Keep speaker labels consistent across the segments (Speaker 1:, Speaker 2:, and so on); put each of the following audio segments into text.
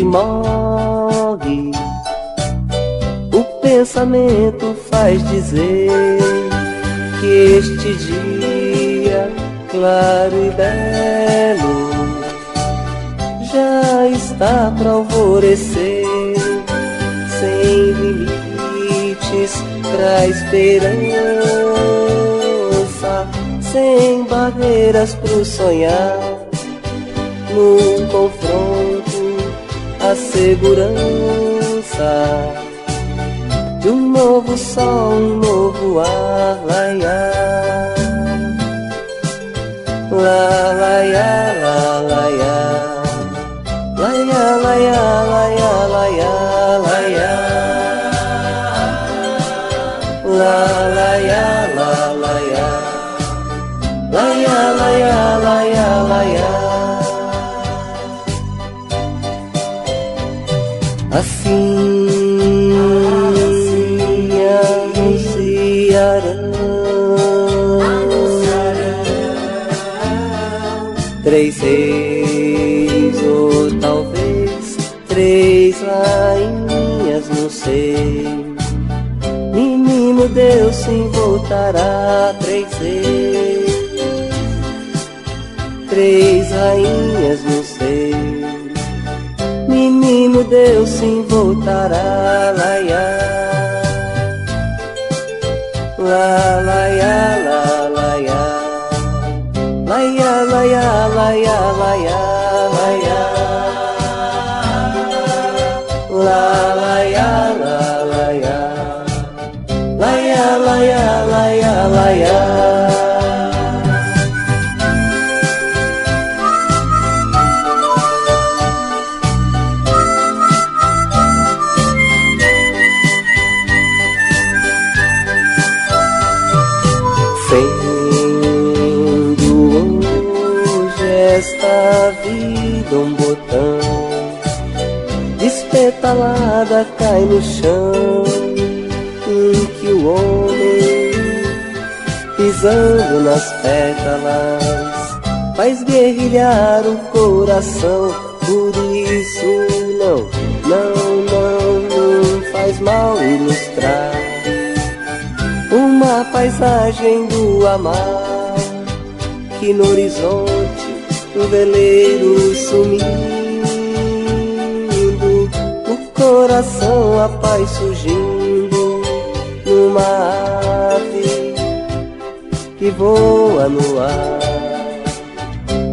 Speaker 1: morre. O pensamento faz dizer que este dia claro e belo já está pra alvorecer, sem limites pra esperança, sem barreiras pro sonhar, no confronto a segurança de um novo sol, um novo ar, laiá, la laiá, la laiá, laiá, laiá, laiá, laiá, laiá, la laiá, la laiá, laiá, laiá, laiá, laiá. Assim anunciarão 3 reis ou talvez 3 rainhas, não sei. Menino Deus sim voltará, 3 reis, 3 rainhas, não sei. Menino Deus sim voltará, laiá, la laiá, la laiá, laiá, laiá, laiá, laiá, laiá, la laiá, la laiá, laiá, laiá, laiá, laiá. Esta vida um botão despetalada cai no chão, em que o homem pisando nas pétalas faz guerrilhar o coração. Por isso não faz mal ilustrar uma paisagem do amar, que no horizonte o veleiro sumindo, o coração a paz surgindo, numa ave que voa no ar.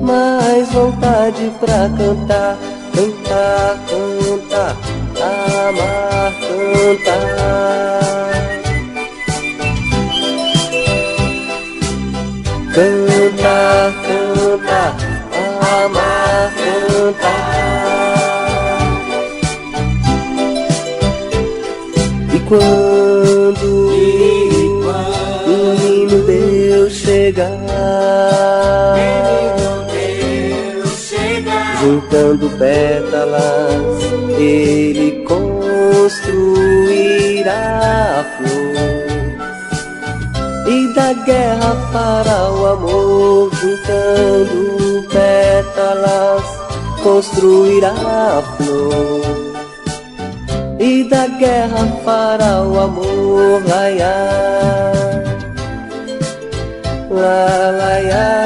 Speaker 1: Mais vontade pra cantar, cantar, cantar, amar, cantar. Cantar, cantar, amar, cantar. E quando o menino Deus chegar, juntando pétalas, ele construirá a flor. E da guerra para o amor, juntando pétalas, construirá a flor. E da guerra para o amor, laiá, la laiá.